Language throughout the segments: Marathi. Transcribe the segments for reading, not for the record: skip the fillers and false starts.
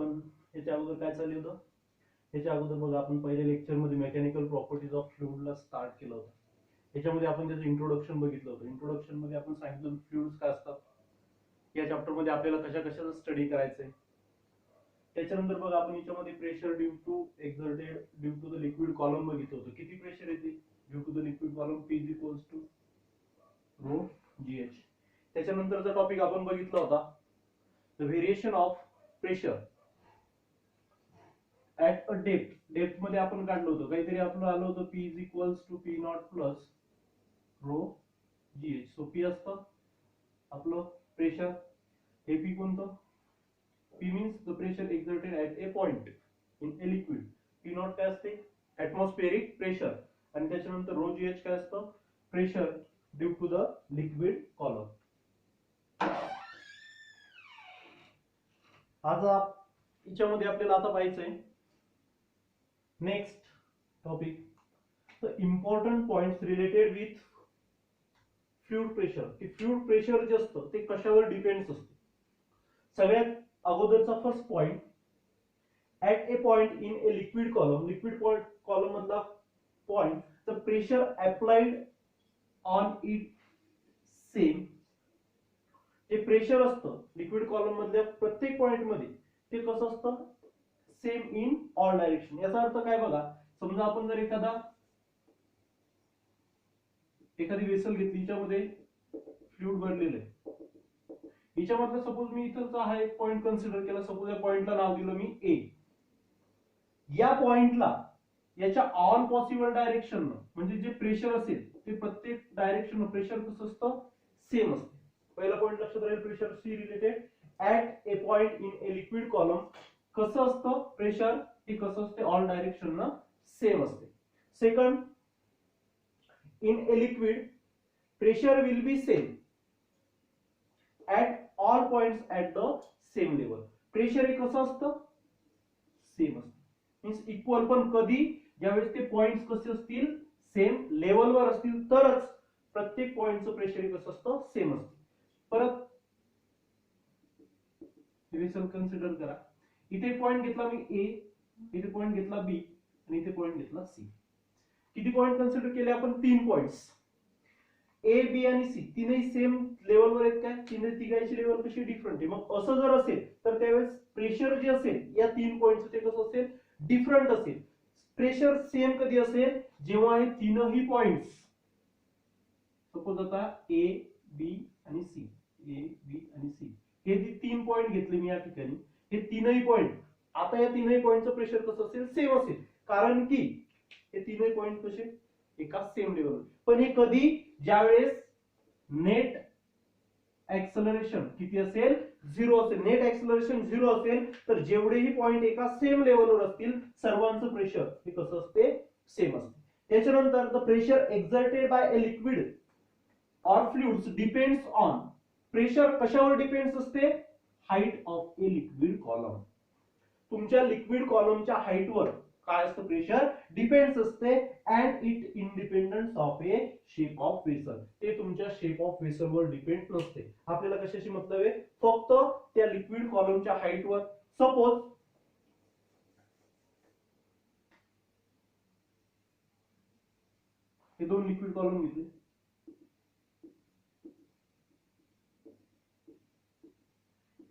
आपण याच्या अगोदर काय चालू होतं, याच्या अगोदर बघा आपण पहिल्या लेक्चर मध्ये मेकॅनिकल प्रॉपर्टीज ऑफ फ्लुइडला स्टार्ट केलं होतं. याच्यामध्ये आपण त्याचं इंट्रोडक्शन बघितलं होतं. इंट्रोडक्शन मध्ये आपण सांगितलं फ्लुइड्स काय असतात, या चॅप्टर मध्ये आपल्याला कशा कशाचा स्टडी करायचंय. त्याच्यानंतर बघा आपण याच्यामध्ये pressure due to exerted due to the liquid column बघितलं होतं. किती प्रेशर येते due to the liquid column, P is equals to rho GH. त्याच्यानंतरचा टॉपिक आपण बघितला होता the variation of pressure at a depth. Depth मध्ये आपण काढलं होतं काहीतरी आपलं आलं होतं P is equals to P not plus rho GH. So P असतं आपलं प्रेशर, हे P कोणतं, P means the pressure exerted at a point in a liquid. P not काय असते ऍटमॉस्फेरिक प्रेशर, आणि त्याच्यानंतर रो GH काय असतं pressure due to the liquid column. आज याच्यामध्ये आपल्याला आता पाहायचंय next topic the important points related with fluid pressure. की फ्लुइड प्रेशर जे असतं ते कशावर डिपेंड्स असते. सगळ्यात अगोदरचा first point, at a point in a liquid column. Liquid column मधला point the pressure applied on it same. जे प्रेशर असतं लिक्विड कॉलम मधल्या प्रत्येक पॉइंट मध्ये ते कसं असतं सेम इन ऑल डायरेक्शन. याचा अर्थ काय बघा, समजा आपण जर एखादी वेसल घेतली, हिच्यामध्ये फ्लुइड भरलेलं आहे, हिच्यामधलं सपोज मी इथं हा एक पॉइंट कन्सिडर केला, सपोज या पॉइंटला नाव दिलं मी A. या पॉइंटला याच्या ऑल पॉसिबल डायरेक्शन म्हणजे जे प्रेशर असेल ते प्रत्येक डायरेक्शन प्रेशर कसं असतं सेम असते. पहिला पॉइंट लक्षात राहील pressure C related at a point in a liquid column. कसं असतं प्रेशर, हे कसं असते ऑल डायरेक्शन ना सेम असते. Second, in a liquid pressure will be same at all points at the same level. Pressure हे कसं असतं सेम असतं, मीन्स इक्वल. पण कधी, ज्यावेळेस ते पॉइंट्स कसे असतील सेम लेवलवर असतील तरच प्रत्येक पॉइंटचं प्रेशर हे कसं असतं सेम असतं. परत वेसल कन्सिडर करा, इथे पॉइंट घेतला मी A, इथे पॉइंट घेतला B आणि इथे पॉइंट घेतला C. किती पॉइंट कन्सिडर केले आपण, 3 पॉइंट्स. A, B आणि C तीनही सेम लेवलवर आहेत काय, तिघांची लेवल कशी डिफरंट आहे. मग असं जर असेल तर त्यावेळेस प्रेशर जे असेल या 3 पॉइंटचं ते कसं असेल डिफरंट असेल. प्रेशर सेम कधी असेल, जेव्हा हे तीनही पॉइंट्स सपोज आता A, B आणि C, A, B आणि C हे 3 पॉइंट घेतले मी या ठिकाणी, हे तीनही पॉइंट, आता या तीनही पॉइंटचं प्रेशर कसं असेल सेम असेल, कारण की हे तीनही पॉइंट कसे एका सेम लेवलवर. पण हे कधी, ज्यावेळेस नेट ऍक्सलरेशन किती असेल 0 असेल. नेट ऍक्सलरेशन 0 असेल तर जेवढेही पॉइंट एका सेम लेवलवर असतील सर्वांचं प्रेशर हे कसं असते सेम असते. त्याच्यानंतर the pressure exerted by a liquid or fluids depends on. Pressure कशावर डिपेंड्स असते, height of a liquid column. तुमच्या लिक्विड कॉलमच्या हाईटवर काय असतं प्रेशर डिपेंड्स असते. And it independence of a shape of vessel. ते तुमच्या शेप ऑफ वेसल वर डिपेंड नसते. आपल्याला कशाशी मतलब आहे, फक्त त्या लिक्विड कॉलमच्या हाईटवर. सपोज हे दोन लिक्विड कॉलम घेतले,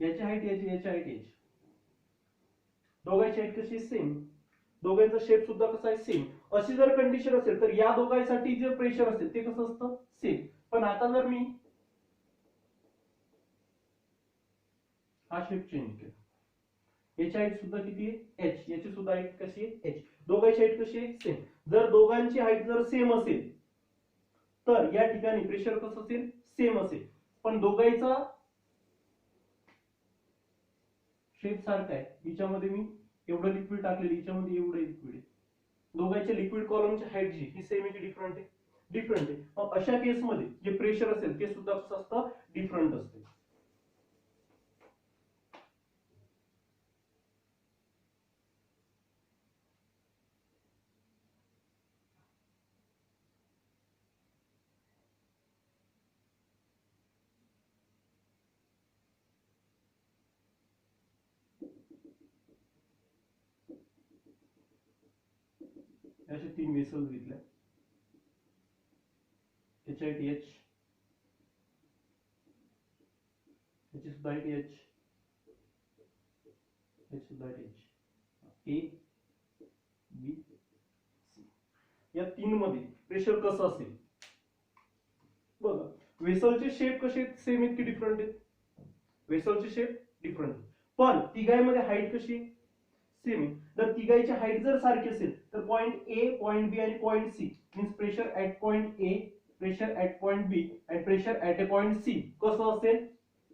याची हाईट याची, याची हाईट याची, दोघांची हाईट कशी सेम, दोघांचा शेप सुद्धा कसा आहे सेम. अशी जर कंडिशन असेल तर या दोघांसाठी जे प्रेशर असेल ते कसं असतं सेम. पण आता जर मी हा शेप चेंज केला, याची हाईट सुद्धा किती आहे h, याची सुद्धा हाईट कशी आहे h, दोघांची हाईट कशी आहे सेम. जर दोघांची हाईट जर सेम असेल तर या ठिकाणी प्रेशर कसं असेल सेम असेल. पण दोघांचा शेप सारखा आहे, हिच्यामध्ये मी एवढं लिक्विड टाकलेलं, हिच्यामध्ये एवढं लिक्विड आहे. दोघांच्या लिक्विड कॉलमची हाईट जी ही सेम आहे की डिफरंट आहे, डिफरंट आहे. मग अशा केस मध्ये जे प्रेशर असेल ते सुद्धा कसं असतं डिफरंट असते. असे 3 वेसल्स घेतल्या, याची हाईट h, याची सुद्धा हाईट h, याची सुद्धा height h, A B C. या 3 मध्ये प्रेशर कसं असेल बघा. वेसलचे शेप कसे सेम आहेत की डिफरंट आहेत? वेसलचे शेप डिफरंट, पण तिघांमध्ये हाईट कशी सेम आहे. जर तिघांची हाईट जर सारखी असेल तर पॉइंट ए, पॉइंट बी आणि point C means pressure at point A, pressure at point B आणि pressure at a point C कसं असेल?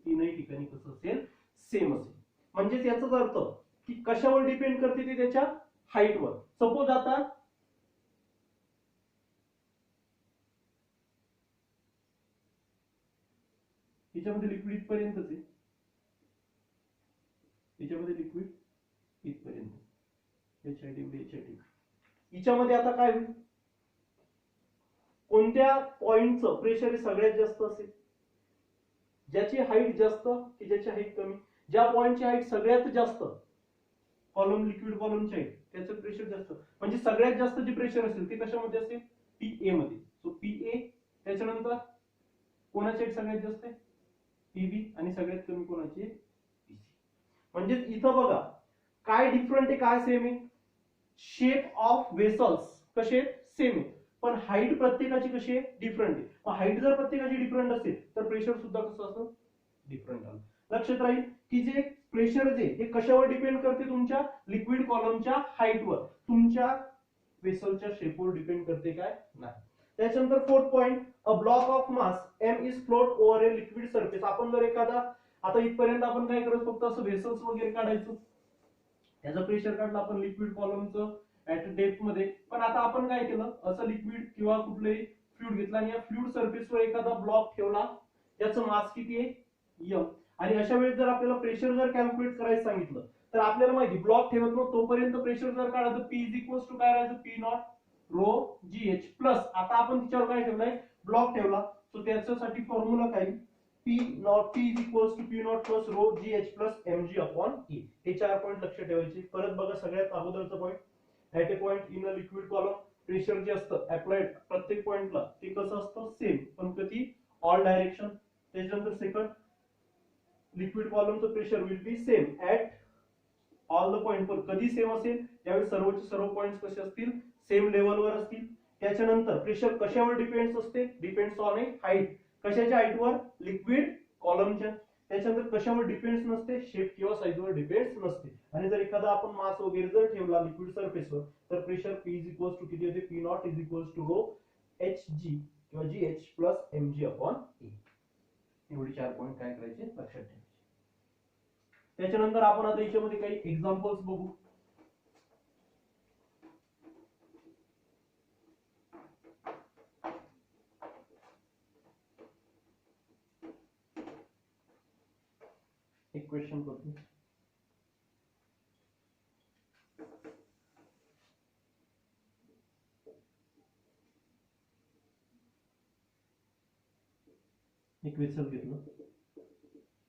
तीनही ठिकाणी कसं असेल? सेम असेल. म्हणजेच याचाच अर्थ की कशावर डिपेंड करते ते त्याच्या हाईटवर. सपोज आता याच्यामध्ये लिक्विड इथपर्यंतच आहे, याच्यामध्ये लिक्विड इथपर्यंत, याच्यामध्ये आता काय होईल? कोणत्या पॉइंटचं प्रेशर हे सगळ्यात जास्त असेल? ज्याची हाईट जास्त की ज्याची हाईट कमी? ज्या पॉइंटची हाईट सगळ्यात जास्त, कॉलम लिक्विड कॉलमची हाईट, त्याचं प्रेशर जास्त. म्हणजे सगळ्यात जास्त जे प्रेशर असेल ते कशामध्ये असेल? पीए मध्ये. सो पीए, त्याच्यानंतर कोणाची हाईट सगळ्यात जास्त आहे? पीबी, आणि सगळ्यात कमी कोणाची? पीसी. म्हणजे इथं बघा काय डिफरंट आहे काय सेम आहे? शेप ऑफ वेसल्स कसे सेम आहे, पण हाईट प्रत्येकाची कशी आहे? डिफरंट आहे. मग हाईट जर प्रत्येकाची डिफरंट असेल तर प्रेशर सुद्धा कसं असतं? डिफरंट आलं. लक्षात राहील की जे प्रेशर जे हे कशावर डिपेंड करते? तुमच्या लिक्विड कॉलमच्या हाईटवर, तुमच्या वेसलच्या शेपवर डिपेंड करते काय? नाही. त्याच्यानंतर fourth point, a block of mass m is float over a liquid surface. आपण जर एखादा, आता इथपर्यंत आपण काय करत फक्त असं व्हेसल्स वगैरे काढायचो, त्याचं प्रेशर काढलं आपण लिक्विड कॉलमचं ऍट डेप्थ मध्ये. पण आता आपण काय केलं, असं लिक्विड किंवा कुठलंही फ्लुइड घेतला आणि या फ्लुइड सरफेसवर एखादा ब्लॉक ठेवला, त्याचं मास किती आहे? m. आणि अशा वेळेस जर आपल्याला प्रेशर जर कॅल्क्युलेट करायचं सांगितलं तर आपल्याला माहिती ब्लॉक ठेवत नव्हतं तोपर्यंत प्रेशर जर काढायचं P इज इक्वल्स टू काय राहायचं? P naught rho GH plus, आता आपण तिच्यावर काय ठेवलंय? ब्लॉक ठेवला. सो त्याच्यासाठी फॉर्म्युला काय? P naught P is equals to P not plus rho GH plus mg upon E. हे 4 पॉइंट लक्षात ठेवायचे. परत बघा सगळ्यात अगोदरचा point, at a point in a liquid column pressure जे असतं अप्लाइड प्रत्येक पॉइंटला ते कसं असतं? सेम, पण कधी? All direction. त्याच्यानंतर सेकंड, लिक्विड कॉलमचं pressure will be same at all the point. पण कधी सेम असेल? त्यावेळी सर्वचे सर्व पॉइंट्स कसे असतील? सेम लेवलवर असतील. त्याच्यानंतर प्रेशर कशावर डिपेंड्स असते? Depends on A height. कशाच्या हाईटवर? लिक्विड कॉलमच्या. त्याच्यानंतर कशावर डिपेंड्स नसते? शेप किंवा साईजवर डिपेंड्स नसते. आणि जर एखादा आपण मास वगैरे जर ठेवला लिक्विड सरफेसवर तर pressure P is equals to किती होते? P naught is equals to rho HG किंवा GH plus mg upon E. एवढे 4 पॉइंट काय करायचे? लक्षात ठेवायचे. त्याच्यानंतर आपण आता याच्यामध्ये काही एक्झाम्पल्स बघू. एक क्वेश्चन करतो. एक वेसल घेतलं,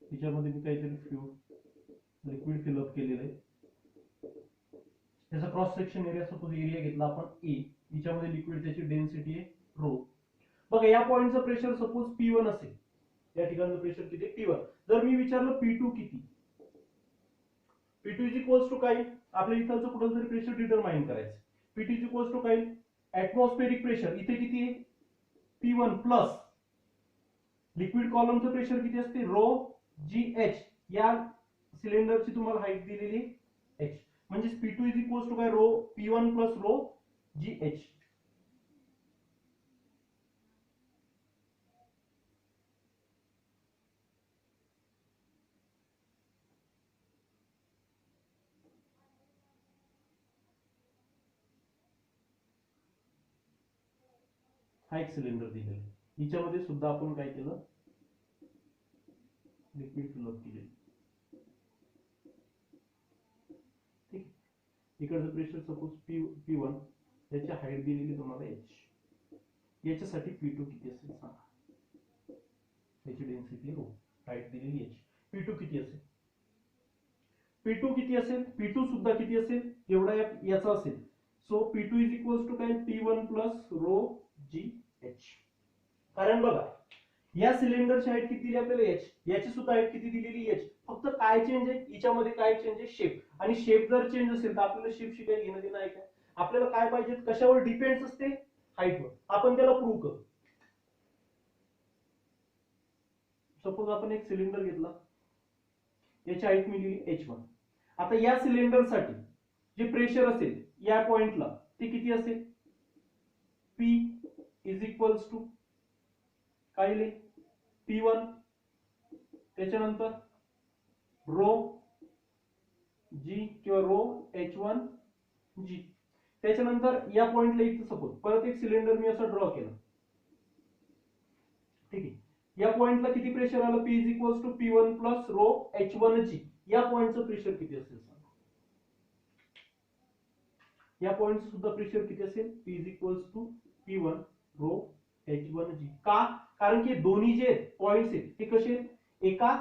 त्याच्यामध्ये मी काहीतरी फ्लुइड लिक्विड फिलअप केलेलं आहे. त्याचा cross section area suppose area घेतला आपण ए, याच्यामध्ये लिक्विड त्याची डेन्सिटी आहे रो. बघा या पॉइंटचं प्रेशर सपोज P1 असेल, या ठिकाणचं प्रेशर किती? P1. जर मी विचारलं P2 किती? P2 इज इक्वल्स टू काय? आपल्या इथलचं कुठलं तरी प्रेशर डिटरमाइन करायचं. P2 इज इक्वल्स टू काय? Atmospheric pressure. इथे किती आहे? P1 प्लस लिक्विड कॉलमचं प्रेशर किती असते? Rho GH. या सिलेंडरची तुम्हाला हाईट दिलेली h. म्हणजे P2 इज इक्वल्स टू काय? Rho P1 plus rho GH. हा एक सिलेंडर दिलेला आहे. हिच्यामध्ये सुद्धा आपण काय केलं? लिक्विड फिलअप केले. ठीक आहे. इकडचं प्रेशर सपोज P1, याची हाईट दिलेली तुम्हाला h. याच्यासाठी P2 किती असेल सांगा? याची डेन्सिटी रो, हाईट दिलेली h. P2 किती असेल? P2 किती असेल? P2 सुद्धा किती असेल? एवढा याचा असेल. So P2 is equals to काय P1 प्लस रो जी एच. कारण बघा या सिलेंडरची हाईट किती दिली आपल्याला एच, याची सुद्धा हाईट किती दिलेली एच. फक्त काय चेंज आहे याच्यामध्ये, काय चेंज आहे शेप. आणि शेप जर चेंज असेल तर आपल्याला शेप शिकाय घेणं देणं आहे का. आपल्याला काय पाहिजे, कशावर डिपेंड्स असते, हाईटवर. आपण त्याला प्रूव्ह करू. सपोज आपण एक सिलेंडर घेतला, याची हाईट मी लिहिली h1. आता या सिलेंडरसाठी जे प्रेशर असेल या पॉइंटला ते किती असेल, P इज इक्वल्स टू काय लिहिले P1, त्याच्यानंतर रो जी किंवा रो H1 जी. त्याच्यानंतर या पॉइंटला इथं सपोज परत एक सिलेंडर मी असं ड्रॉ केलं, ठीक आहे. या पॉइंटला किती प्रेशर आलं, P is equals to P1 plus rho H1 G. या पॉइंटचं प्रेशर किती असेल सांगा. या पॉइंटचं सुद्धा प्रेशर किती असेल, P is equals to P1 rho H1 G. का, कारण की दोन्ही जे पॉइंट्स आहेत ते कसे एका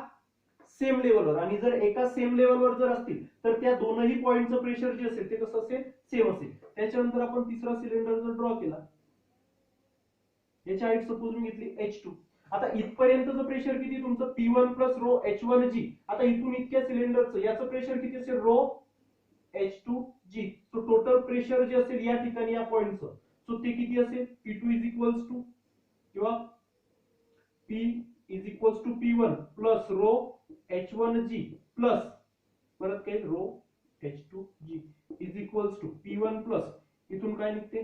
सेम लेवलवर, आणि जर एका सेम लेवलवर जर असतील तर त्या दोनही पॉइंटचं प्रेशर जे असेल ते कसं असेल, सेम असेल. त्याच्यानंतर आपण तिसरा सिलेंडर जर ड्रॉ केला, याची हाईट सपोज मी घेतली H2. आता इथपर्यंतचं प्रेशर किती तुमचं P1 प्लस रो H1 जी. आता इथून इतक्या सिलेंडरचं याचं प्रेशर किती असेल, रो H2 जी. सो टोटल प्रेशर जे असेल या ठिकाणी या पॉइंटचं, सो ते किती असेल, P2 इज इक्वल्स टू किंवा P is equals to P1 plus rho H1 G plus परत काय rho H2 G is equals to P1 plus इथून काय निघते,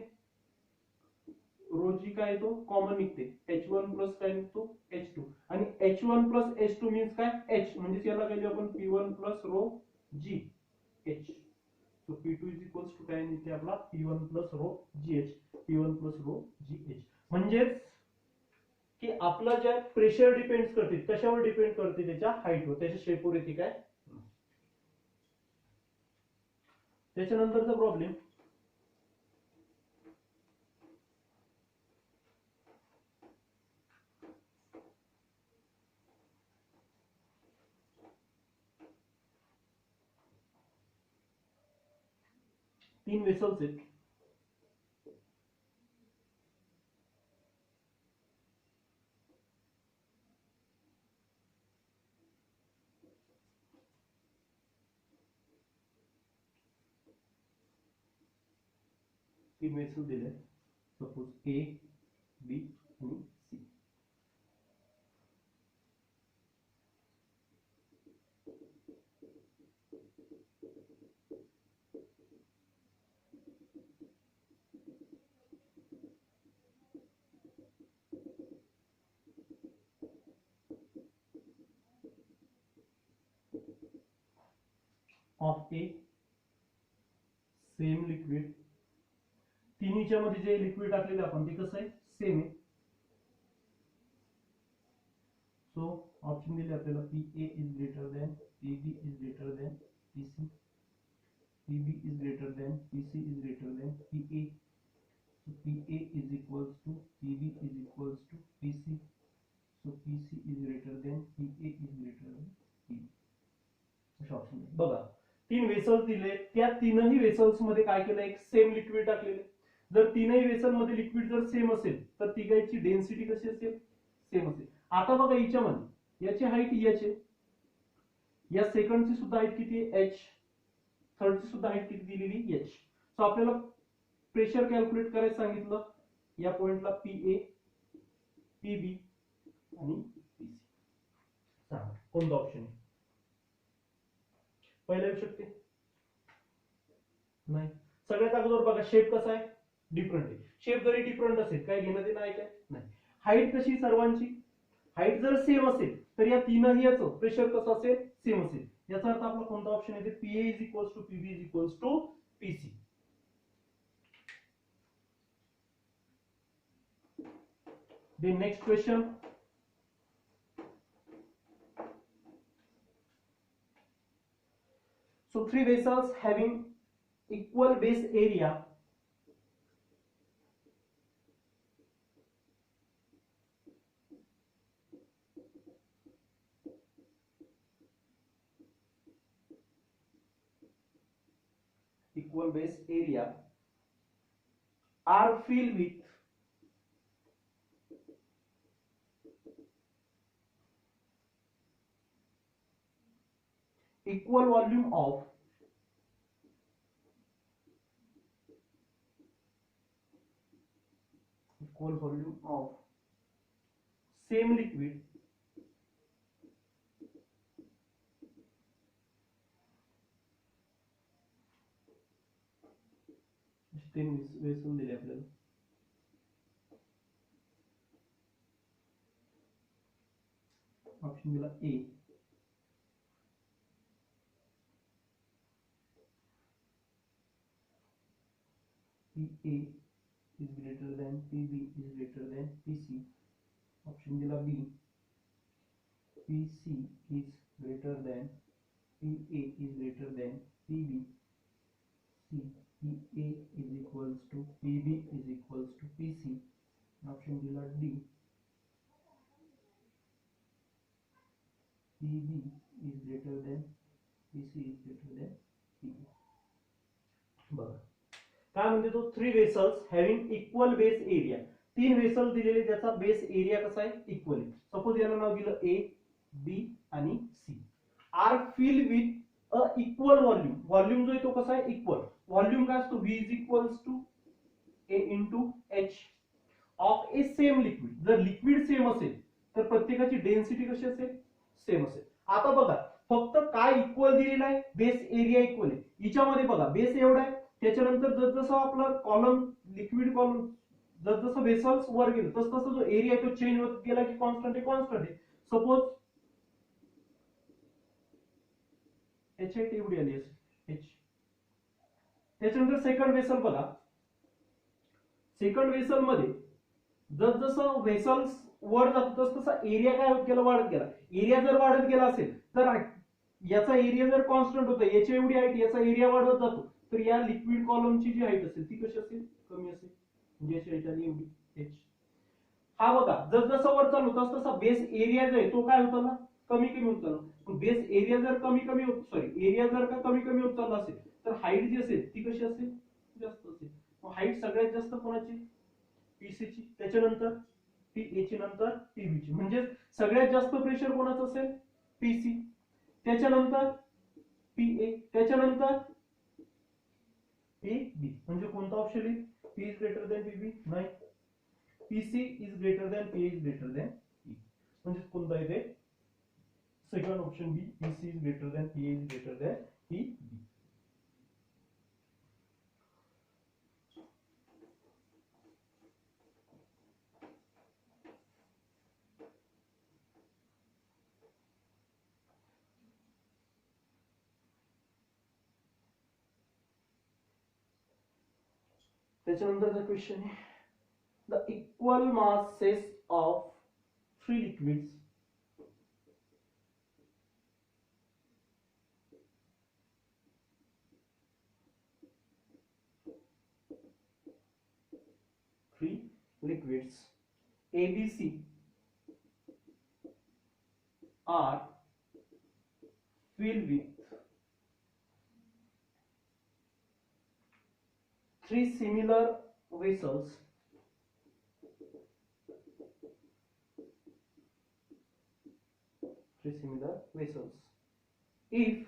रो जी काय तो कॉमन निघते, H1 प्लस काय निघतो H2. आणि H1 प्लस H2 मीन्स काय H, म्हणजे याला काय लिहू आपण P1 plus rho G H. So P2 is equals to काय निघते आपला P1 प्लस रो जी एच, P1 प्लस रो जी एच. म्हणजेच की आपला ज्या प्रेशर डिपेंड करते, कशावर डिपेंड करते, त्याच्या हाईटवर, त्याच्या शेपवर येते काय. त्याच्यानंतरचा प्रॉब्लेम, तीन वेसल्स आहेत. तीन वेसल दिले, सपोज ए बी आणि C. Of a same liquid, तिन्हीच्या मध्ये जे लिक्विड टाकलेलं आपण ते कसं आहे, सेम आहे. सो ऑप्शन दिले आपल्याला PA is greater than PB is greater than PC, PB is greater than PC is greater than PA. So PA is equals to PB is equals to PC. So PC is greater than PA is greater than PB. अशा ऑप्शन बघा, तीन वेसल्स दिले, त्या तीनही वेसल्स मध्ये काय केलं, एक सेम लिक्विड टाकलेले. जर तीनही वेसल मध्ये लिक्विड जर सेम असेल तर तिघांची डेन्सिटी कशी असेल, सेम असेल. आता बघा याच्यामध्ये याची हाईट h आहे, या सेकंडची सुद्धा हाईट किती आहे h, थर्डची सुद्धा हाईट किती दिलेली h. सो आपल्याला प्रेशर कॅल्क्युलेट करायला सांगितलं, या पॉइंटला PA PB आणि PC. सांगा कोणता ऑप्शन आहे, पहिला येऊ शकते नाही. सगळ्यात अगोदर बघा शेप कसा आहे, डिफरंट आहे. शेप जरी डिफरंट असेल काय घेणं देणं आहे काय नाही. हाईट कशी सर्वांची, हाईट जर सेम असेल तर या तीनही याचं प्रेशर कसं असेल, सेम असेल. याचा अर्थ आपला कोणता ऑप्शन येते, PA is equals to PB is equals to PC. The next question. So three vessels having equal base area are filled with equal volume of same liquid तीन वेसल दिले आपल्याला. ऑप्शन दिला ए. PA is greater than PB is greater than PC. Option दिला बी. PC is greater than PA is greater than PB. C. PA is equals to PB is equals to PC. Option दिला D. PB is greater than PC is greater than PB. बघा काय म्हणते तो, 3 vessels having equal base area. 3 vessel दिलेले ज्याचा बेस एरिया कसा आहे, इक्वल आहे. सपोज याला नाव दिलं ए, बी आणि C. Are fill with a equal volume. Volume जो आहे तो कसा आहे, इक्वल. व्हॉल्यूम काय असतो, V is equals to A into H of a same liquid. जर लिक्विड सेम असेल तर प्रत्येकाची डेन्सिटी कशी असेल, सेम असेल. आता बघा फक्त काय इक्वल दिलेला आहे, बेस एरिया इक्वल आहे. हिच्यामध्ये बघा बेस एवढा आहे, त्याच्यानंतर जसं आपलं कॉलम लिक्विड कॉलम जसं वेसल्स वर गेलं तसं जो एरिया तो चेंज होत गेला की कॉन्स्टंट आहे. सपोज एच एट एवढी आली असेल एच. त्याच्यानंतर सेकंड वेसल बघा, सेकंड वेसल मध्ये जसं वेसल्स वर जातो तसं एरिया काय होत गेला, वाढत गेला. एरिया जर वाढत गेला असेल तर याचा एरिया जर कॉन्स्टंट होता, याची एवढी हाईट, याचा एरिया वाढत जातो, तर या लिक्विड कॉलमची जी हाईट असेल ती कशी असेल, कमी असेल. एच. हा बघा जसं वर चालू तसं बेस एरिया जो आहे तो काय होता ना, कमी कमी होत चालला. बेस एरिया जर कमी कमी होत एरिया जर का कमी कमी होत चालला असेल तर हाईट जी असेल ती कशी असेल, जास्त असेल. मग हाईट सगळ्यात जास्त कोणाची, पीसी ची. त्याच्यानंतर पीए ची, नंतर पीबी ची. म्हणजे सगळ्यात जास्त प्रेशर कोणाचं असेल, पीसी. त्याच्यानंतर पीए, त्याच्यानंतर पीबी. म्हणजे कोणता ऑप्शन आहे, P is greater than PB? नाही. PC is greater than PA is greater than E. म्हणजे कोणता येते, second option B. PC is greater than PA is greater than PB. त्याच्यानंतरचा क्वेश्चन आहे, the equal masses of 3 liquids ABC are filled with 3 similar vessels if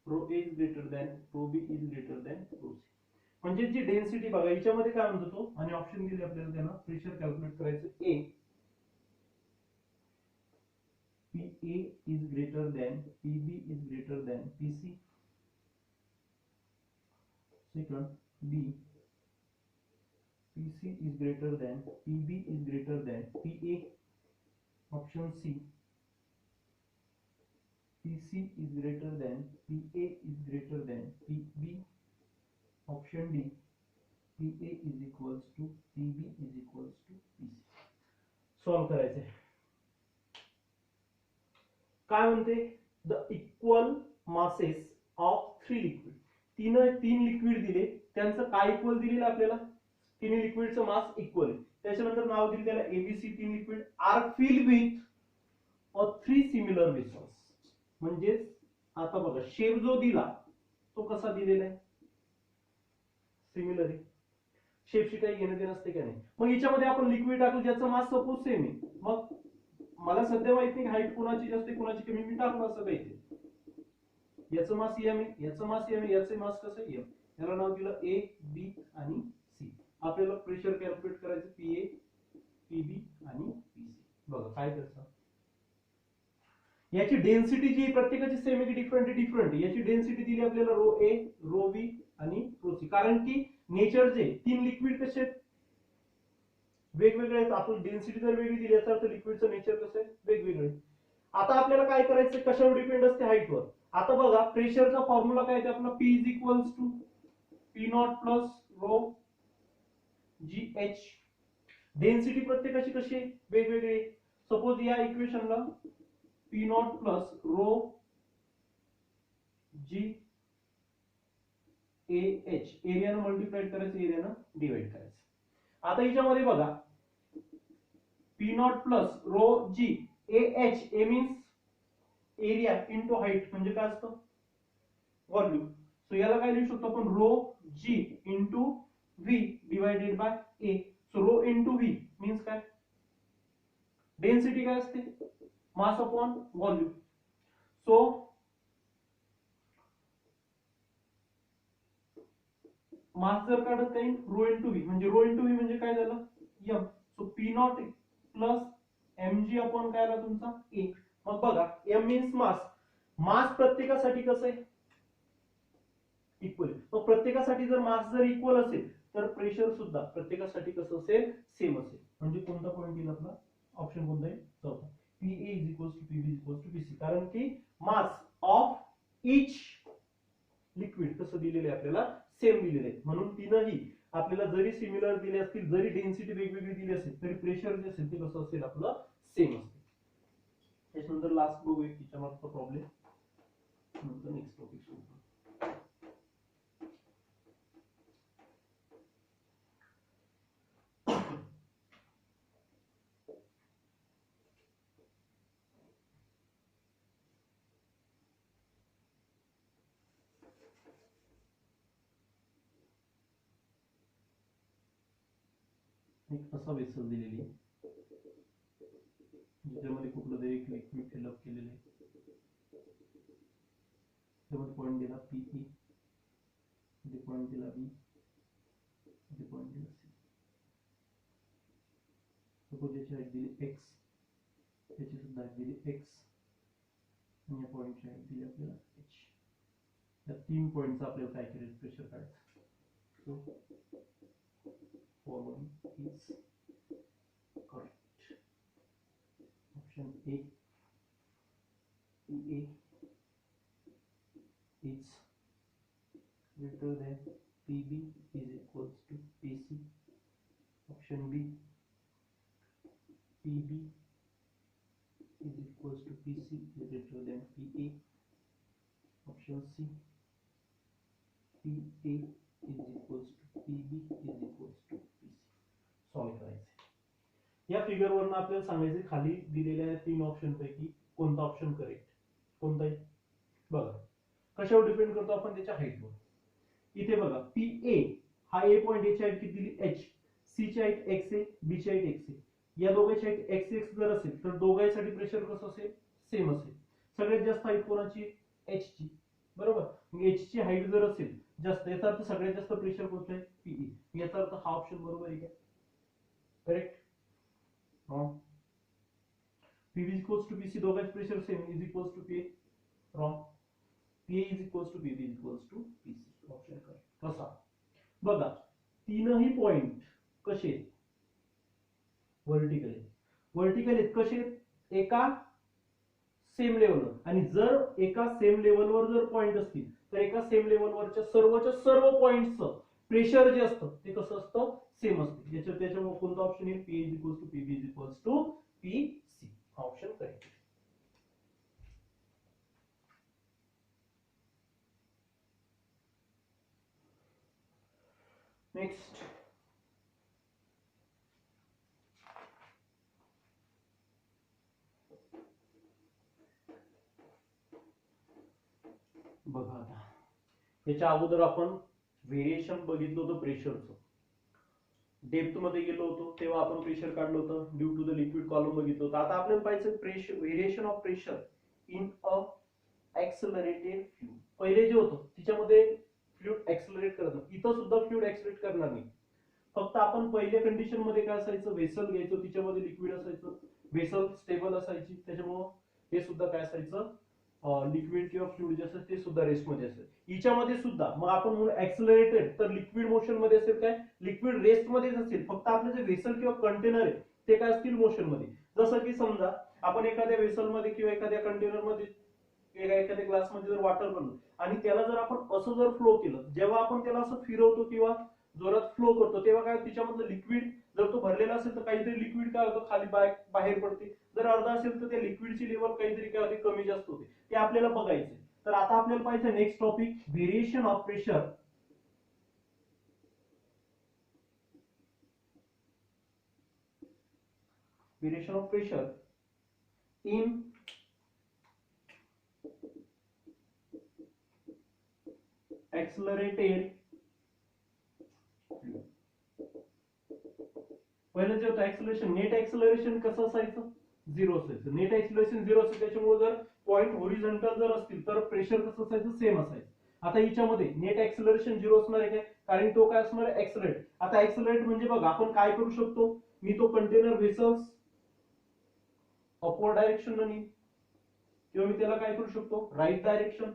rho A is greater than rho B is greater than rho C. म्हणजे जी डेन्सिटी बघा याच्यामध्ये काय म्हणतो तो, आणि ऑप्शन दिले आपल्याला, त्यांना प्रेशर कॅल्क्युलेट करायचं. ए, PA is greater than PB is greater than PC. Second, B, PC is greater than PB is greater than PA. Option C, PC is greater than PA is greater than PB. Option D, PA is equals to PB is equals to PC. Solve करायचे. काय म्हणते, the equal masses of 3 liquid. तीन लिक्विड दिले, त्यांचं काय इक्वल दिलेलं आपल्याला, तिन्ही लिक्विडचं मास इक्वल आहे. त्याच्यानंतर नाव दिले त्याला ABC. 3 liquid are filled with 3 similar vessels. म्हणजे आता बघा शेप जो दिला तो कसा दिलेला आहे, सिमिलर आहे, शेपशी काही घेणं देणं असते का नाही. मग याच्यामध्ये आपण लिक्विड टाकू ज्याचं मास सपोज सेम आहे, मग मला सध्या माहित नाही हाईट कोणाची जास्त कोणाची कमी, मी टाकलं असं काही. याचं मास एम आहे, याचं मास एम आहे, याचे मास कसं एम, याला नाव दिलं ए बी आणि सी. आपल्याला प्रेशर कॅल्क्युलेट करायचं पी ए पीबी आणि पीसी. बघा काय करतं, याची डेन्सिटी जी प्रत्येकाची सेम आहे की डिफरंट आहे, डिफरंट. याची डेन्सिटी दिली आपल्याला रो ए रो बी आणि रो सी, कारण की नेचरचे तीन लिक्विड कसे आहेत वेगवेगळे आहेत. आपण डेन्सिटी जर वेगळी दिली याचा अर्थ लिक्विडचं नेचर कसं आहे वेगवेगळे. आता आपल्याला काय करायचं, कशावर डिपेंड असते, हाईटवर. आता बघा प्रेशरचा फॉर्म्युला काय आहे आपला, P is equals to P not plus rho G h. Density प्रत्येकाची कशी आहे वेगवेगळी. सपोज या इक्वेशनला P not plus rho g a h, एरियानं मल्टिप्लाइड करायचं, एरियानं डिवाइड करायचं. आता याच्यामध्ये बघा P not plus rho g a h, a means area into height, म्हणजे काय असतं व्हॉल्यूम. सो याला काय लिहू शकतो आपण, rho G into V divided by A. So rho into V means काय, डेन्सिटी काय असते, mass upon volume. So mass जर काढत काही रो इंटू व्ही, म्हणजे रो इंटू व्ही म्हणजे काय झालं M. So P not plus M G upon काय आला तुमचा ए. मग बघा एम मीन्स मास, मास प्रत्येकासाठी कसं आहे इक्वल. मग प्रत्येकासाठी जर मास जर इक्वल असेल तर प्रेशर सुद्धा प्रत्येकासाठी कसं असेल सेम असेल. म्हणजे कोणता पॉईंट येईल आपला, ऑप्शन कोणता आहे चौथा, P A is equals to PB is equals to PC. कारण की मास ऑफ इच लिक्विड कसं दिलेलं आहे आपल्याला सेम दिलेलं आहे. म्हणून तीनही आपल्याला जरी सिमिलर दिले असतील, जरी डेन्सिटी वेगवेगळी दिली असेल, तरी प्रेशर जे असेल ते कसं असेल आपलं सेम असते. त्याच्यानंतर लास्ट बघूया किचन मागचा प्रॉब्लेम, नंतर नेक्स्ट टॉपिक सुरू. एक असा वेसल दिलेली आहे ज्याच्यामध्ये कुठलं तरी एक लिक्विड फिलअप केलेलं आहे. त्यामध्ये पॉईंट दिला पीई, इथे पॉईंट दिला बी, इथे पॉईंट दिला सी. सपोज याची हाईट दिली एक्स, याची सुद्धा हाईट दिली एक्स, आणि या पॉईंटची हाईट दिली आपल्याला एच. या तीन पॉईंटचा आपल्याला काय केलं प्रेशर काढायचं. So following is correct. Option A, PA is greater than PB is equals to PC. Option B, PB is equals to PC is greater than PA. Option C, PA is equals to PB is equals to PC. Solve करायचे. या फिगर वरनं आपल्याला सांगायचे खाली दिलेल्या तीन ऑप्शन पैकी कोणता ऑप्शन करेक्ट, कोणता आहे बघा. कशावर डिपेंड करतो आपण, त्याच्या हाईटवर. इथे बघा पी ए हा ए पॉईंट, याची हाईट किती दिली एच, सी ची हाईट एक्स आहे, बी ची हाईट एक्स आहे. या दोघांची हाईट एक्स एक्स जर असेल तर दोघांसाठी प्रेशर कसं असेल सेम असेल. सगळ्यात जास्त हाईट कोणाची एच ची, बरोबर. मग एच ची हाईट जर असेल जास्त, याचा अर्थ सगळ्यात जास्त प्रेशर कोणतं आहे पीई. याचा अर्थ हा ऑप्शन बरोबर आहे का, correct. Wrong. PB is equals to PC, दोघांचे pressure same, is equals to PA. Wrong. PA is equals to PB is equals to PC. Option correct. कसा बघा, तीनही पॉइंट कसे आहेत व्हर्टिकल आहेत. व्हर्टिकल आहेत कसे, एका सेम लेवलवर. आणि जर एका सेम लेवलवर जर पॉइंट असतील तर एका सेम लेवलवरच्या सर्व पॉइंटचं प्रेशर जे असतं ते कसं असतं सेम असते. त्याच्यामुळे कोणता ऑप्शन येईल, P is equals to PB is equals to PC. हा ऑप्शन करेक्ट. नेक्स्ट बघा, आता याच्या अगोदर आपण व्हेरिएशन बघितलं होतं प्रेशरचं, डेप्थ मध्ये गेलो होतो तेव्हा आपण प्रेशर काढलं होतं, due to the liquid column बघितलं होतं. आता आपल्याला पाहिजे pressure, variation of pressure in a accelerated fluid. पहिले जे होतं तिच्यामध्ये फ्लुइड ऍक्सलरेट करत नाही, इथं सुद्धा फ्लुइड ऍक्सलरेट करणार नाही. फक्त आपण पहिल्या कंडिशन मध्ये काय असायचं, व्हेसल घ्यायचो, तिच्यामध्ये लिक्विड असायचं, व्हेसल स्टेबल असायची, त्याच्यामुळं हे सुद्धा काय असायचं, लिक्विड किंवा फ्लुइड जे असेल ते सुद्धा रेस्ट मध्ये असेल. हिच्यामध्ये सुद्धा मग आपण म्हणून ऍक्सलरेटेड तर लिक्विड मोशन मध्ये असेल, काय लिक्विड रेस्ट मध्येच असेल, फक्त आपले जे व्हेसल किंवा कंटेनर आहे ते काय असतील मोशन मध्ये. जसं की समजा आपण एखाद्या व्हेसल मध्ये किंवा एखाद्या कंटेनर मध्ये एखाद्या ग्लास मध्ये जर वॉटर बनलं आणि त्याला जर आपण असं जर फ्लो केलं, जेव्हा आपण त्याला असं फिरवतो किंवा जोरात फ्लो करतो तेव्हा काय तिच्यामधलं लिक्विड जर तो भरलेला असेल तर काहीतरी लिक्विड काय होतं खाली बाहेर पडते, जर अर्धा असेल तर त्या लिक्विडची लेवल काहीतरी काय होते कमी जास्त होते, ते आपल्याला बघायचे. तर आता आपल्याला पाहिजे next topic variation of pressure variation of pressure in accelerated. पहिलं जे होतं ऍक्सलरेशन, नेट ऍक्सलरेशन कसं असायचं, झिरो असायचं. नेट ऍक्सलरेशन झिरो असायचं, त्याच्यामुळे जर पॉइंट होरिझॉन्टल जर असतील तर प्रेशर कसं असायचं, सेम असायचं. आता हिच्यामध्ये नेट ऍक्सलरेशन झिरो असणार आहे काय, कारण तो काय असणार आहे ऍक्सलरेट. आता ऍक्सलरेट म्हणजे बघा आपण काय करू शकतो, मी तो कंटेनर व्हेसल्स अपवर्ड डायरेक्शन ने किंवा मी त्याला काय करू शकतो राईट डायरेक्शन,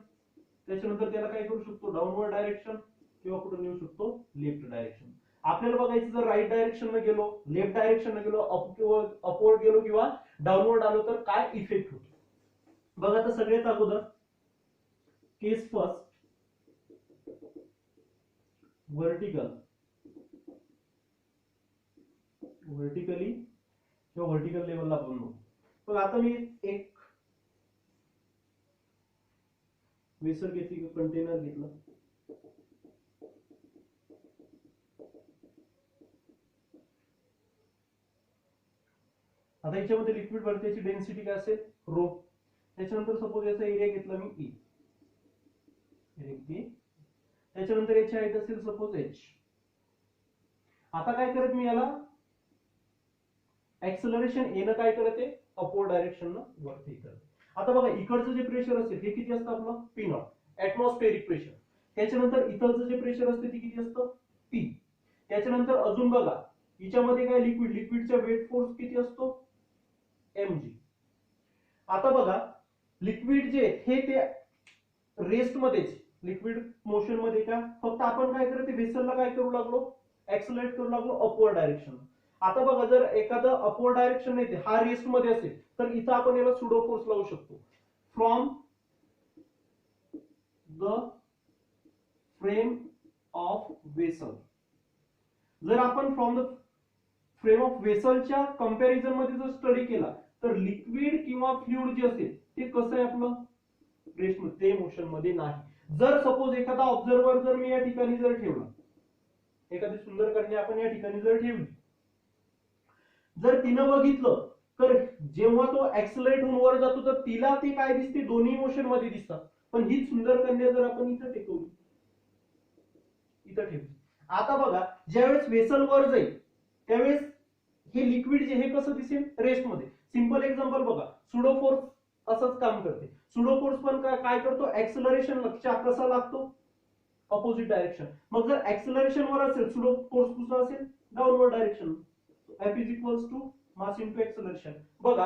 त्याच्यानंतर त्याला काय करू शकतो डाऊनवर्ड डायरेक्शन किंवा कुठे नेऊ शकतो लेफ्ट डायरेक्शन. आपल्याला बघायचं जर राईट डायरेक्शन ने गेलो, लेफ्ट डायरेक्शन ने गेलो, अपवर्ड गेलो किंवा डाऊनवर्ड आलो तर काय इफेक्ट होतो. बघा तर सगळ्यात अगोदर केस फर्स्ट व्हर्टिकली किंवा व्हर्टिकल लेवलला आपण बघू. पण आता मी एक वेसल घेतली, कंटेनर घेतलं, आता याच्यामध्ये लिक्विड भरते, त्याची डेन्सिटी काय असेल रो. त्याच्यानंतर सपोज याचा एरिया घेतला मी E, त्याच्यानंतर याची हाईट असेल सपोज H. आता काय करत मी याला ऍक्सलरेशन येणं काय करते अपवर्ड डायरेक्शन न वरती करते. आता बघा इकडचं जे प्रेशर असेल हे किती असतं आपलं P0 ऍटमॉस्फेरिक प्रेशर. त्याच्यानंतर इकडचं जे प्रेशर असते ते किती असतं P. त्याच्यानंतर अजून बघा हिच्यामध्ये काय लिक्विडचा वेट फोर्स किती असतो mg. आता बघा लिक्विड जे हे ते रेस्ट मध्येच लिक्विड मोशन मध्ये का फक्त आपण काय करते व्हेसलला काय करू लागलो ऍक्सलरेट करू लागलो अपवर्ड डायरेक्शन. आता बघा जर एखादा अपवर्ड डायरेक्शन येते हा रेस्ट मध्ये असेल तर इथं आपण याला सुडो फोर्स लावू शकतो from the frame of vessel. जर आपण फ्रॉम द फ्रेम ऑफ वेसलच्या कंपॅरिझन मध्ये जर स्टडी केला तर लिक्विड किंवा फ्लुइड जे असेल ते कसं आहे आपलं रेस्ट मध्ये मोशन मध्ये नाही. जर सपोज एखादा ऑब्झर्वर जर मी या ठिकाणी जर ठेवला, एखादी सुंदर कन्या आपण या ठिकाणी जर ठेवली, जर तिनं बघितलं तर जेव्हा तो ऍक्सलरेट होऊन वर जातो तर तिला ते काय दिसते दोन्ही मोशन मध्ये दिसतात. पण ही सुंदर कन्या जर आपण इथं टेकवली, इथं ठेवली, आता बघा ज्यावेळेस वेसल वर जाईल त्यावेळेस हे लिक्विड जे हे कसं दिसेल रेस्ट मध्ये. सिंपल एक्झाम्पल बघा सुडो फोर्स असंच काम करते. सुडो फोर्स पण काय करतो ऍक्सलरेशन लक्ष्य कसा लागतो अपोजिट डायरेक्शन. मग जर ऍक्सलरेशन वर असेल सुडो फोर्स कुठला असेल downward direction. F is equals to mass into acceleration. बघा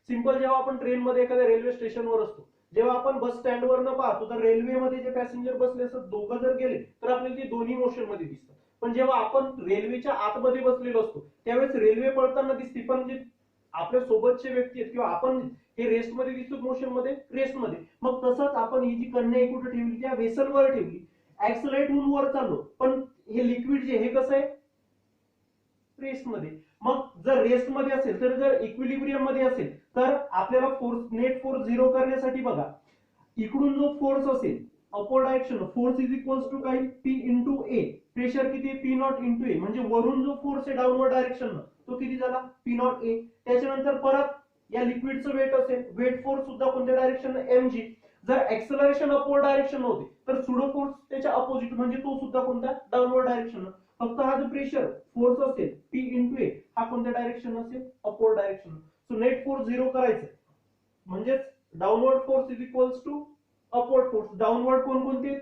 सिंपल जेव्हा आपण ट्रेन मध्ये एखाद्या रेल्वे स्टेशनवर असतो, जेव्हा आपण बस स्टँड वर न पाहतो तर रेल्वे मध्ये जे पॅसेंजर बसले असतात दोघं जर गेले तर आपल्याला ते दोन्ही मोशन मध्ये दिसतात. पण जेव्हा आपण रेल्वेच्या आतमध्ये बसलेलो असतो त्यावेळेस रेल्वे पळताना दिसते पण जे आपल्या सोबतचे व्यक्ती आहेत किंवा आपण हे रेस्ट मध्ये दिसतो मोशन मध्ये रेस्ट मध्ये. मग तसंच आपण ही जी कन्या कुठे ठेवली त्या वेसल वर ठेवली, ऍक्सलरेट होऊन वर चाललो पण हे लिक्विड जे हे कसं आहे रेस्ट मध्ये. मग जर रेस्ट मध्ये असेल तर जर इक्विलिब्रियम मध्ये असेल तर आपल्याला फोर्स नेट फोर्स झिरो करण्यासाठी बघा इकडून जो फोर्स असेल upward direction force is equals to काय P इंटू ए. प्रेशर किती आहे P0 इंटू ए. म्हणजे वरून जो फोर्स आहे डाऊनवर्ड डायरेक्शन तो किती झाला P0 ए. त्याच्यानंतर परत या लिक्विडचं वेट असेल वेट फोर्स सुद्धा कोणत्या डायरेक्शन mg. जर ऍक्सलरेशन अपवर्ड डायरेक्शन होते तर सुडो फोर्स त्याच्या अपोजिट म्हणजे तो सुद्धा कोणता डाऊनवर्ड डायरेक्शन. फक्त हा जो प्रेशर फोर्स असेल P इंटू ए हा कोणत्या डायरेक्शन असेल upward direction. So net force zero करायचं म्हणजेच downward force is equals to upward force. Downward कोणकोणते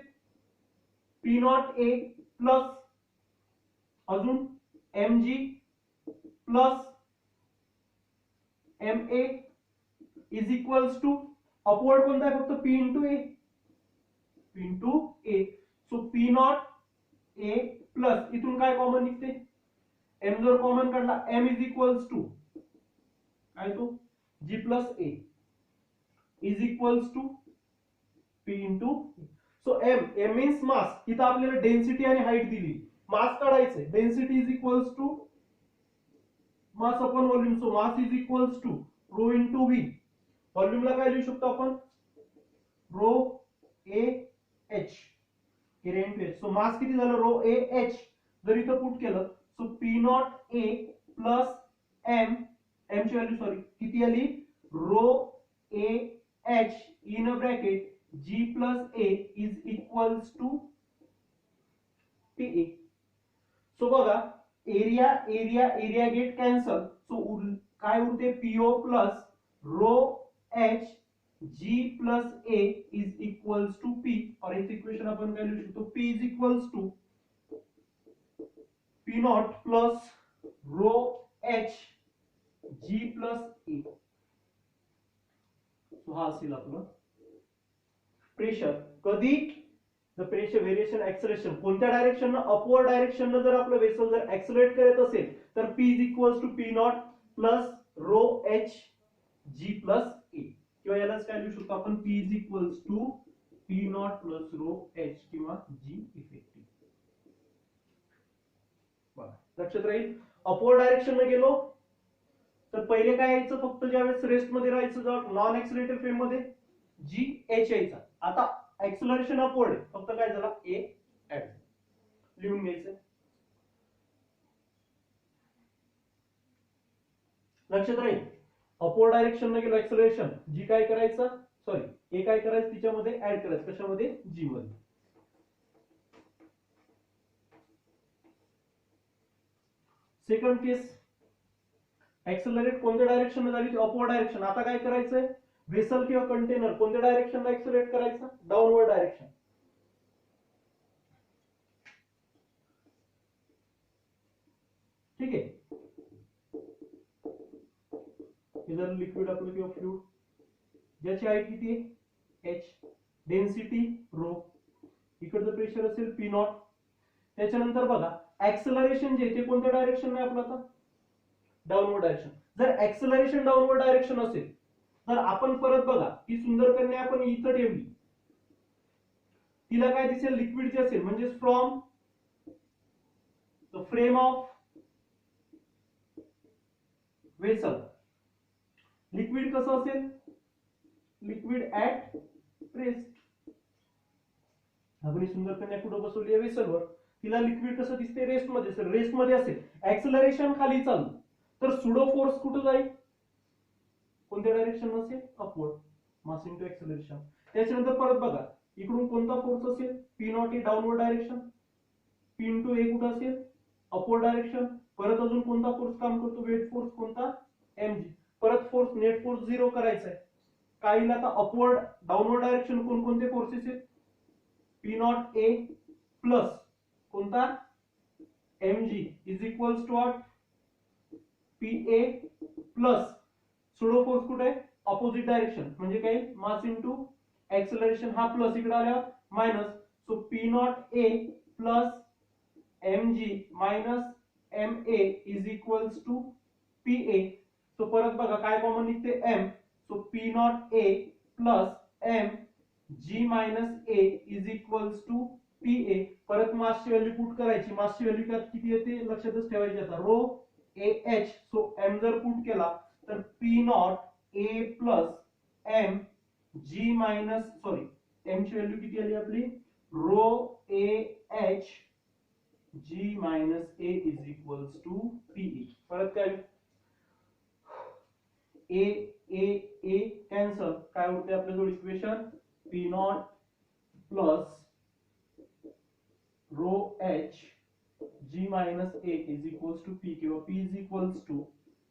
P नॉट ए प्लस अजून mg plus ma is equals to upward कोणता आहे फक्त P into A. P into A. So P naught A plus इथून काय कॉमन निघते m जर कॉमन काढला m इज इक्वल्स टू काय तो g plus A is equals to P into. So m means mass. इथं आपल्याला डेन्सिटी आणि हाईट दिली. मास काढायचंय. Density is equals to mass upon volume. So mass is equals to rho into V. व्हॉल्यूमला काय लिहू शकतो आपण rho A H area into H. So mass किती झालं रो ए एच. जर इथं पुट केलं so P naught A plus M ची व्हॅल्यू सॉरी किती आली rho A H in a bracket G plus A is equals to P A. So बघा area area area get cancel. So काय उरते P O plus rho H G plus A is equals to P. और इस इक्वेशन अपन काय लिहू शकतो P is equals to P not plus rho H G plus A. So हा असेल आपलं प्रेशर. कधी द प्रेशर व्हेरिएशन ऍक्सलरेशन कोणत्या डायरेक्शन अपवर्ड डायरेक्शन जर आपलं वेसल जर ऍक्सलरेट करत असेल तर P is equals to P not plus rho H G plus A. किंवा यालाच काय लिहू शकतो आपण P is equals to P not plus rho H किंवा जी इफेक्टिव्ह. लक्षात राहील. अपवर्ड डायरेक्शन न गेलो तर पहिले काय यायचं फक्त ज्यावेळेस रेस्ट मध्ये राहायचं जर नॉन ऍक्सलरेटेड फ्रेम मध्ये जी एच यायचा. आता ऍक्सलरेशन अपवर्ड फक्त काय झाला ए ऍड लिहून घ्यायचं. लक्षात राहील. अपवर्ड डायरेक्शन न गेलो ऍक्सलरेशन जी काय करायचं सॉरी ए काय करायचं तिच्यामध्ये ऍड करायचं कशामध्ये जी मध्ये. सेकंड केस ऍक्सलरेट कोणत्या डायरेक्शन झाली अपवर्ड डायरेक्शन. आता काय करायचंय व्हेसल किंवा कंटेनर कोणत्या डायरेक्शनला ऍक्सलरेट करायचं डाऊनवर्ड डायरेक्शन. ठीक आहे. इधर लिक्विड आपलं किंवा फ्लूइड ज्याची हाईट किती आहे एच डेन्सिटी रो इकडचं प्रेशर असेल पी नॉट. त्याच्यानंतर बघा ऍक्सलरेशन जे ते कोणत्या डायरेक्शन आहे आपलं आता डाऊनवर्ड डायरेक्शन. जर ऍक्सलरेशन डाऊनवर्ड डायरेक्शन असेल तर आपण परत बघा ही सुंदर कन्या आपण इथं ठेवली. तिला काय दिसेल लिक्विड जे असेल म्हणजे from the frame of vessel liquid कसं असेल लिक्विड ऍट रेस्ट. आपण ही सुंदर कन्या कुठं बसवली आहे वेसलवर. तिला लिक्विड कसं दिसते रेस्ट मध्ये असेल. रेस्ट मध्ये असेल ऍक्सलरेशन खाली चालू तर सुडो फोर्स कुठं जाईल कोणत्या डायरेक्शन असेल अपवर्ड मास इंटू ऍक्सलरेशन. त्याच्यानंतर परत बघा इकडून कोणता फोर्स असेल P naught A downward direction P into A कुठं असेल अपवर्ड डायरेक्शन. परत अजून कोणता फोर्स काम करतो वेट फोर्स कोणता mg. परत फोर्स नेट फोर्स झिरो करायचा आहे. काही आता अपवर्ड डाऊनवर्ड डायरेक्शन कोणकोणते फोर्सेस आहेत पी नॉट ए प्लस कोणता mg is equals to what P A plus pseudo force कुठे आहे ऑपोजिट डायरेक्शन म्हणजे काय मास इंटू ऍक्सलरेशन. हा प्लस इकडे आल्यावर minus. So P naught A plus mg minus ma is equals to pa. So परत बघा काय कॉमन निघते m. So P naught A plus m g minus a is equals to pa. परत मासची व्हॅल्यू पुट करायची. मासची व्हॅल्यू किती येते लक्षातच ठेवायची आता rho A H. So m जर पुट केला तर P naught A plus M G minus sorry M ची व्हॅल्यू किती आली आपली rho A H G minus A is equals to P A. परत काय ए ए ए कॅन्सल काय होते आपल्याजवळ equation P not plus rho H G minus A is equals to P, किंवा P is equals to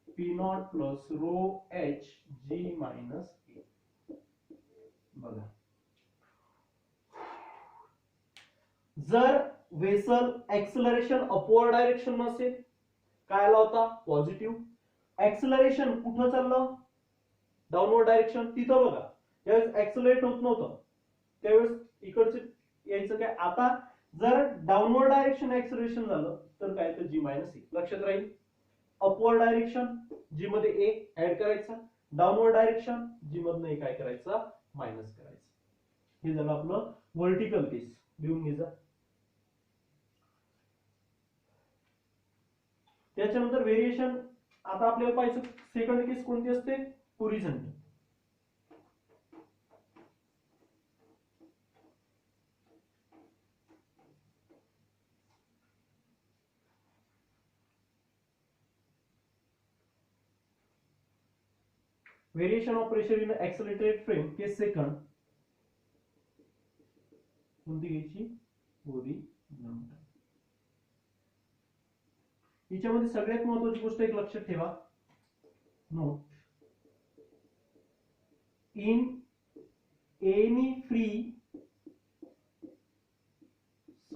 P not plus rho H G minus ए. बघा, जर वेसल एक्सेलरेशन अपवर्ड डायरेक्शन नसेल, काय आला होता पॉझिटिव्ह. एक्सेलरेशन कुठं चाललं, डाऊनवर्ड डायरेक्शन. तिथं बघा ज्यावेळेस एक्सेलरेट होत नव्हतं त्यावेळेस इकडचे यायचं काय. आता जर डाऊनवर्ड डायरेक्शन एक्सेलरेशन झालं तर काय, तर जी मायनस ए. लक्षात राहील. अपवर्ड डायरेक्शन जी मध्ये ए ऍड करायचा, डाऊनवर्ड डायरेक्शन जी मधनं ए काय करायचा, मायनस करायचा. हे झालं आपलं व्हर्टिकल केस. लिहून घ्यायचा. त्याच्यानंतर व्हेरिएशन. आता आपल्याला पाहायचं सेकंड केस कोणती असते, horizontal. Variation of pressure in accelerated frame case second. कोणती घ्यायची, होरिझॉन्टल. याच्यामध्ये सगळ्यात महत्वाची गोष्ट एक लक्षात ठेवा, note, in any free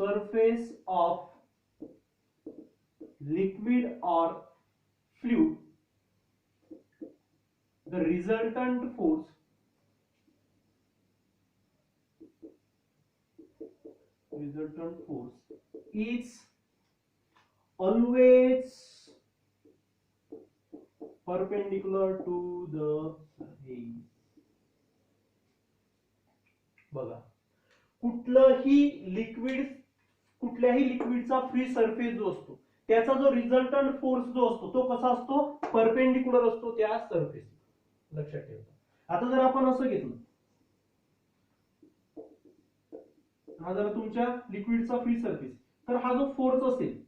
surface of liquid or fluid, the resultant force is always perpendicular to the surface. बघा, कुठल्याही लिक्विडचा फ्री सरफेस जो असतो त्याचा जो रिझल्टंट फोर्स जो असतो तो कसा असतो, परपेंडिक्युलर असतो त्या सरफेस. लक्षात ठेवा. आता जर आपण असं घेतलं, हा जर तुमच्या लिक्विडचा फ्री सरफेस, तर हा जो फोर्स असेल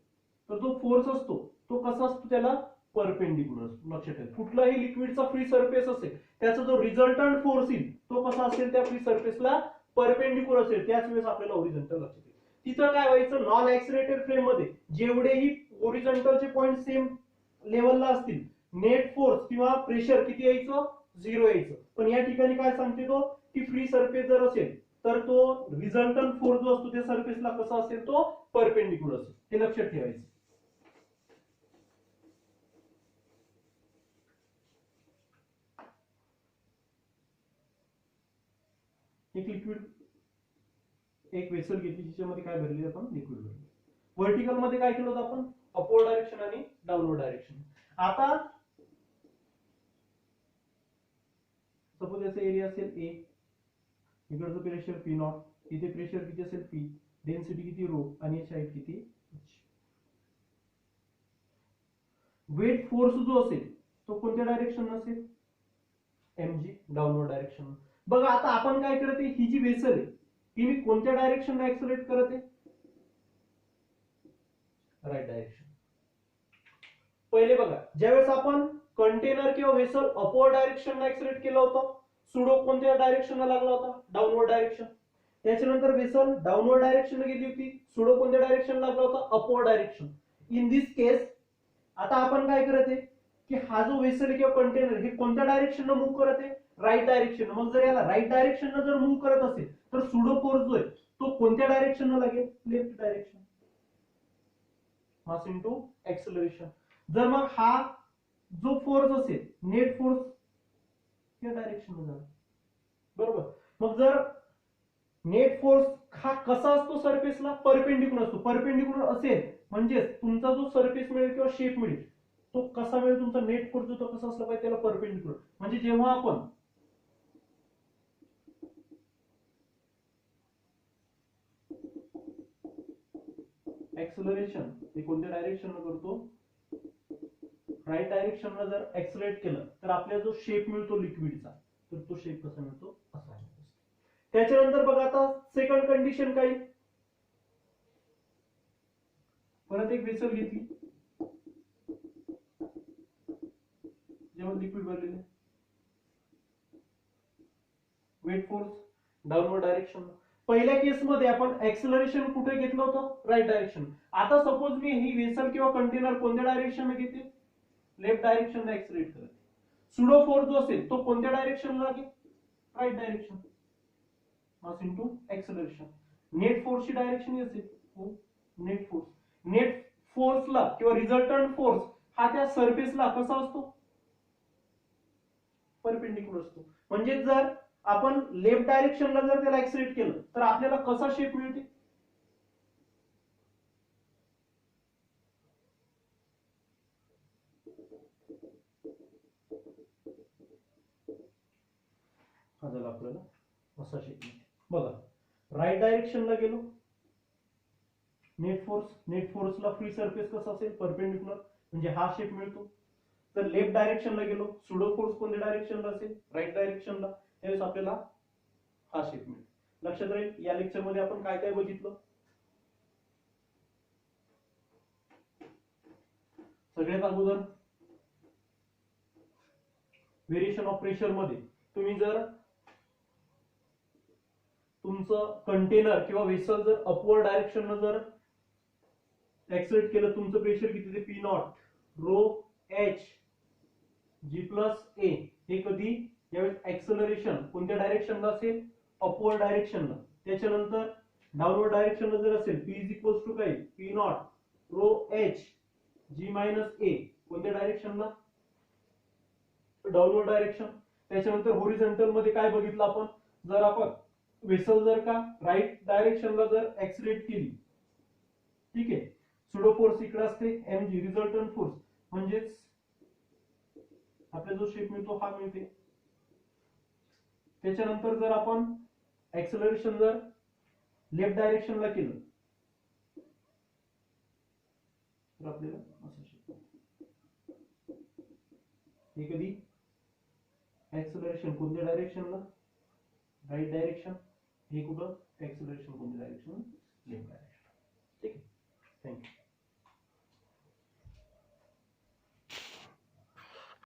तर तो फोर्स असतो तो कसा असतो, त्याला परपेंडिक्युलर असतो. लक्षात ठेवा. कुठलाही लिक्विडचा फ्री सरफेस असेल त्याचा जो रिझल्टंट फोर्स येईल तो कसा असेल, त्या फ्री सरफेसला परपेंडिक्युलर असेल. त्याच वेळेस आपल्याला होरिझॉन्टल. लक्षात ठेवा. तिथं काय व्हायचं, नॉन एक्सिलेटेड फ्रेम मध्ये जेवढेही होरिझॉन्टलचे पॉइंट सेम लेवलला असतील, नेट फोर्स किंवा प्रेशर किती यायचं, 0 यायचं. पण या ठिकाणी काय सांगते तो, की फ्री सरफेस जर असेल तर तो रिझल्टंट फोर्स जो असतो त्या सरफेसला कसा असेल, तो परपेंडिक्युलर असेल. हे लक्षात ठेवायचं. एक लिक्विड, एक वेसल घेतली जिच्यामध्ये काय भरली आपण, लिक्विड भरली. व्हर्टिकल मध्ये काय केलं होतं आपण, अपवर्ड डायरेक्शन आणि डाऊनवर्ड डायरेक्शन. आता सपोज याचा एरिया असेल ए, इकडचं प्रेशर पी नॉट, इथे प्रेशर किती असेल पी, डेन्सिटी किती रो, आणि याची हाईट किती एच. वेट फोर्स जो असेल तो कोणत्या डायरेक्शन असेल, एमजी, डाऊनवर्ड डायरेक्शन. बघा आता आपण काय करते, ही जी वेसल आहे ती मी कोणत्या डायरेक्शनला एक्सेलरेट करते, राईट डायरेक्शन. पहिले बघा, ज्यावेळेस आपण कंटेनर किंवा वेसल अपवर्ड डायरेक्शनला एक्सेलरेट केलं होतं, सुडो कोणत्या डायरेक्शनला लागला होता, डाऊनवर्ड डायरेक्शन. त्याच्यानंतर वेसल डाऊनवर्ड डायरेक्शनला गेली होती, सुडो कोणत्या डायरेक्शनला लागला होता, अपवर्ड डायरेक्शन. इन दिस केस आता आपण काय करत आहे, की हा जो वेसल किंवा कंटेनर हे कोणत्या डायरेक्शनला मूव्ह करत आहे, राईट डायरेक्शन. मग जर याला राईट डायरेक्शन जर मूव्ह करत असेल तर सुडो फोर्स जो आहे तो कोणत्या डायरेक्शनला लागेल, left direction. Mass into acceleration. जर मग हा जो फोर्स असेल, नेट फोर्स या डायरेक्शनला जाणार, बरोबर. मग जर नेट फोर्स हा कसा असतो सरफेसला, परपेंडिक्युलर असतो. परपेंडिक्युलर असेल म्हणजे तुमचा जो सरफेस मिळेल किंवा शेप मिळेल तो कसा मिळेल, तुमचा नेट फोर्स जो तो कसा असला पाहिजे, त्याला परपेंडिक्युलर. म्हणजे जेव्हा आपण एक्सेलरेशन हे कोणत्या डायरेक्शनला करतो, राईट डायरेक्शनला जर एक्सेलरेट केलं तर आपल्याला जो शेप मिळतो लिक्विडचा, तर तो शेप कसा मिळतो, असा. त्याच्यानंतर बघा आता सेकंड कंडिशन काय, परत एक वेसल घेतली जेव्हा लिक्विड भरलेले, वेट फोर्स डाऊनवर्ड डायरेक्शन. पहिल्या केसमध्ये आपण ऍक्सलरेशन कुठे घेतलं होतं? Right direction. आता सपोज मी ही वेसल किंवा कंटेनर कोणत्या डायरेक्शन घेते? लेफ्ट डायरेक्शनला ऍक्सलरेट करते. सुडो फोर्स जो असेल तो कोणत्या डायरेक्शनला लागेल? Right direction. Mass into acceleration. Net फोर्सची डायरेक्शन असेल हो नेट फोर्स. नेट फोर्सला किंवा रिझल्टंट फोर्स हा त्या सरफेसला कसा असतो? परपेंडिक्युलर असतो. म्हणजे जर आपण लेफ्ट डायरेक्शनला जर त्याला ऍक्सलरेट केलं तर आपल्याला कसा शेप मिळते? हा झाला आपल्याला असा शेप मिळते. बघा राईट डायरेक्शनला गेलो नेट फोर्सला फ्री सरफेस कसा असेल? परपेंडिक्युलर, म्हणजे हा शेप मिळतो. तर लेफ्ट डायरेक्शनला गेलो, सुडो फोर्स कोणत्या डायरेक्शनला असेल? राईट डायरेक्शनला, त्यावेळेस आपल्याला हा शेप मिळेल. लक्षात राहील. या लेक्चर मध्ये आपण काय काय बघितलं? सगळ्यात अगोदर व्हेरिएशन ऑफ प्रेशर मध्ये तुम्ही जर तुमचं कंटेनर किंवा वेसल जर अपवर्ड डायरेक्शन जर ऍक्सलरेट केलं, तुमचं प्रेशर किती? ते P naught rho H G plus A. हे कधी? यावेळेस ऍक्सलरेशन कोणत्या डायरेक्शनला असेल? अपवर्ड डायरेक्शनला. त्याच्यानंतर डाऊनवर्ड डायरेक्शनला जर असेल, पी इज इक्वल्स टू काय? P naught rho H G minus A. कोणत्या डायरेक्शनला? Downward direction. त्याच्यानंतर होरिझॉन्टल मध्ये काय बघितलं आपण? जर आपण वेसल जर का राईट डायरेक्शनला जर ऍक्सलरेट केली, ठीक आहे, सुडो फोर्स इकडे असते एम जी, रिझल्टंट फोर्स म्हणजेच आपला जो शेप मिळतो हा मिळते. त्याच्यानंतर जर आपण ऍक्सलरेशन जर लेफ्ट डायरेक्शनला केलं तर आपल्याला असं शेप. हे कधी? ऍक्सलरेशन कोणत्या डायरेक्शनला? Right direction. हे कुठं? ऍक्सलरेशन कोणत्या डायरेक्शन?